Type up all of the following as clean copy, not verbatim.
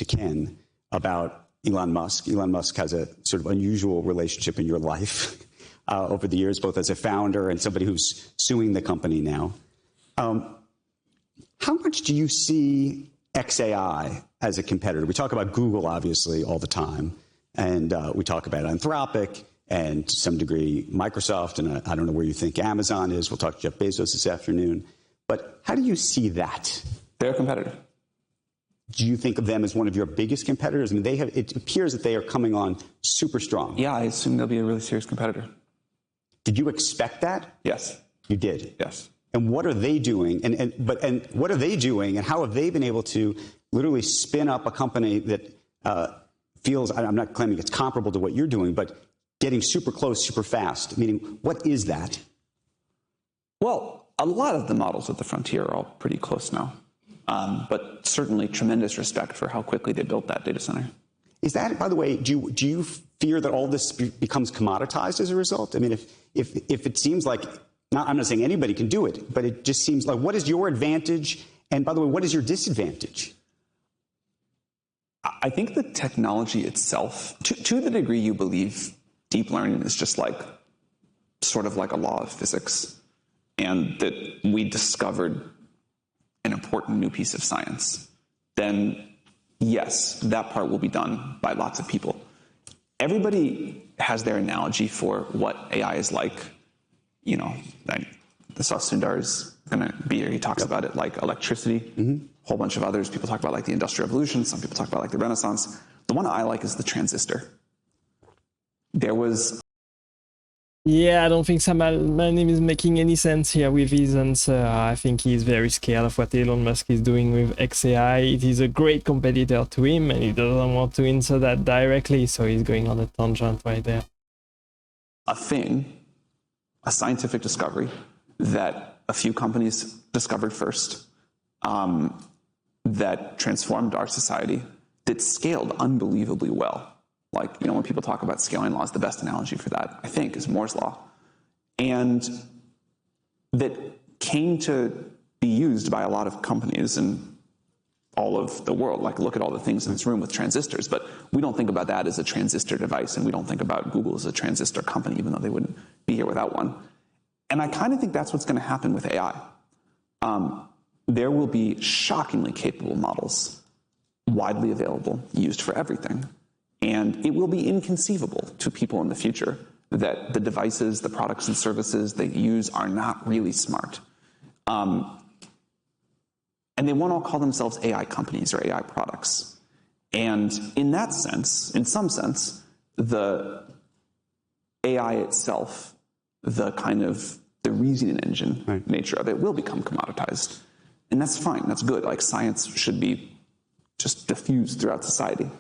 to Ken about Elon Musk. Elon Musk has a sort of unusual relationship in your life over the years, both as a founder and somebody who's suing the company now. How much do you see xAI as a competitor? We talk about Google, obviously, all the time. And we talk about Anthropic and to some degree Microsoft. And I don't know where you think Amazon is. We'll talk to Jeff Bezos this afternoon. But how do you see that? They're a competitor. Do you think of them as one of your biggest competitors? I mean, it appears that they are coming on super strong. Yeah, I assume they'll be a really serious competitor. Did you expect that? Yes. You did? Yes. And what are they doing? And what are they doing? And how have they been able to literally spin up a company that feels, I'm not claiming it's comparable to what you're doing, but getting super close, super fast? Meaning, what is that? Well, a lot of the models at the frontier are all pretty close now. But certainly tremendous respect for how quickly they built that data center. Is that, by the way, do you fear that all this becomes commoditized as a result? I mean, if it seems like, I'm not saying anybody can do it, but it just seems like, what is your advantage? And by the way, what is your disadvantage? I think the technology itself, to the degree you believe deep learning is just like, sort of like a law of physics, and that we discovered an important new piece of science, then yes, that part will be done by lots of people. Everybody has their analogy for what AI is like. You know, I saw Sundar is going to be here. He talks about it like electricity. A whole bunch of others. People talk about like the Industrial Revolution. Some people talk about like the Renaissance. The one I like is the transistor. There was... Yeah, I don't think Sam Altman is making any sense here with his answer. I think he's very scared of what Elon Musk is doing with xAI. It is a great competitor to him, and he doesn't want to answer that directly, so he's going on a tangent right there. A scientific discovery that a few companies discovered first, that transformed our society, that scaled unbelievably well. Like, you know, when people talk about scaling laws, the best analogy for that, I think, is Moore's Law. And that came to be used by a lot of companies in all of the world. Like, look at all the things in this room with transistors, but we don't think about that as a transistor device, and we don't think about Google as a transistor company, even though they wouldn't be here without one. And I kind of think that's what's going to happen with AI. There will be shockingly capable models, widely available, used for everything. And it will be inconceivable to people in the future that the devices, the products and services they use are not really smart. And they won't all call themselves AI companies or AI products. And in that sense, in some sense, the AI itself, the kind of the reasoning engine nature of it will become commoditized. And that's fine, that's good. Like, science should be just diffused throughout society.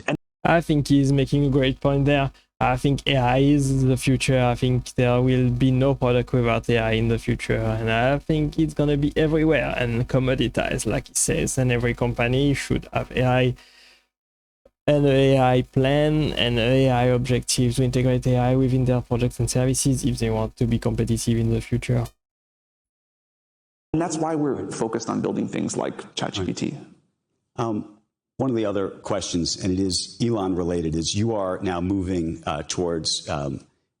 And I think he's making a great point there. I think AI is the future. I think there will be no product without AI in the future. And I think it's going to be everywhere and commoditized, like he says. And every company should have AI and an AI plan and AI objectives to integrate AI within their products and services if they want to be competitive in the future. And that's why we're focused on building things like ChatGPT. One of the other questions, and it is Elon related, is you are now moving towards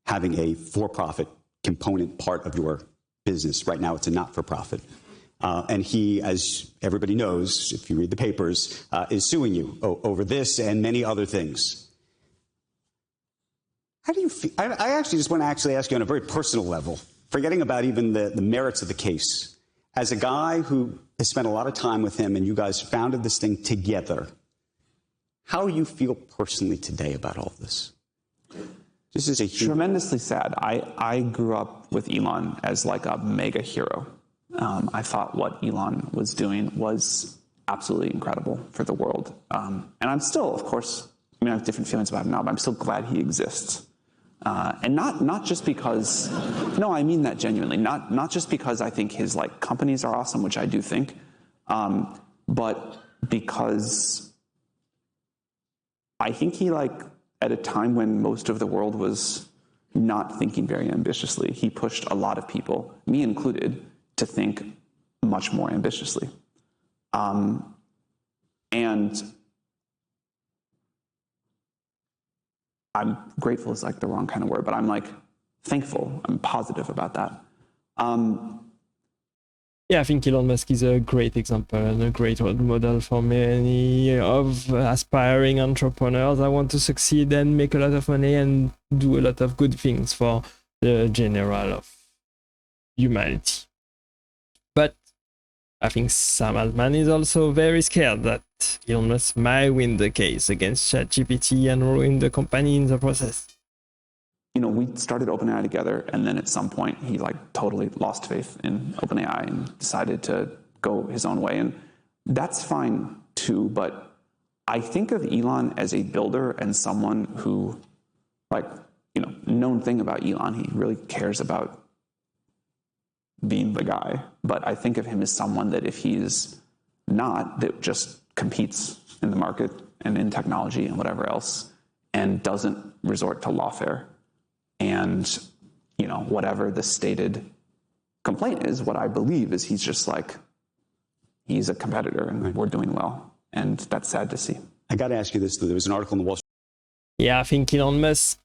having a for-profit component part of your business. Right now, it's a not-for-profit. And he, as everybody knows, if you read the papers, is suing you over this and many other things. How do you feel? I actually just want to ask you on a very personal level, forgetting about even the merits of the case. As a guy who has spent a lot of time with him and you guys founded this thing together, how do you feel personally today about all this? This is a huge... Tremendously sad. I grew up with Elon as like a mega hero. I thought what Elon was doing was absolutely incredible for the world. And I'm still, of course, I mean, I have different feelings about him now, but I'm still glad he exists. And not just because, no, I mean that genuinely, not just because I think his like companies are awesome, which I do think, but because I think he, like, at a time when most of the world was not thinking very ambitiously, he pushed a lot of people, me included, to think much more ambitiously. And And I'm grateful is like the wrong kind of word, but I'm like thankful. I'm positive about that. Yeah, I think Elon Musk is a great example and a great role model for many of aspiring entrepreneurs that want to succeed and make a lot of money and do a lot of good things for the general of humanity. But I think Sam Altman is also very scared that Elon Musk might win the case against ChatGPT and ruin the company in the process. You know, we started OpenAI together, and then at some point he like totally lost faith in OpenAI and decided to go his own way. And that's fine too, but I think of Elon as a builder and someone who, like, you know, known thing about Elon, he really cares about being the guy. But I think of him as someone that if he's not, that just competes in the market and in technology and whatever else, and doesn't resort to lawfare. And, you know, whatever the stated complaint is, what I believe is he's just like, he's a competitor and we're doing well. And that's sad to see. I got to ask you this, though. There was an article in the Wall Street. Yeah, I think Elon Musk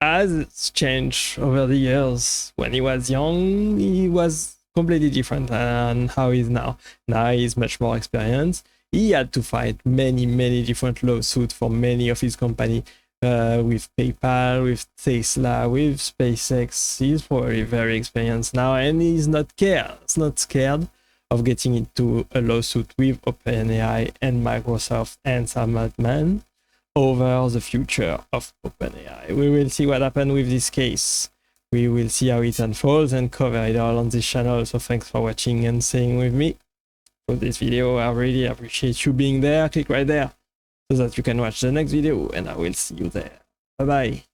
has changed over the years. When he was young, he was completely different than how he is now. Now he's much more experienced. He had to fight many different lawsuits for many of his company. With PayPal, with Tesla, with SpaceX. He's probably very experienced now, and he's not scared of getting into a lawsuit with OpenAI and Microsoft and Sam Altman over the future of OpenAI. We will see what happens with this case. We will see how it unfolds and cover it all on this channel. So thanks for watching and staying with me for this video. I really appreciate you being there. Click right there so that you can watch the next video, and I will see you there. Bye bye.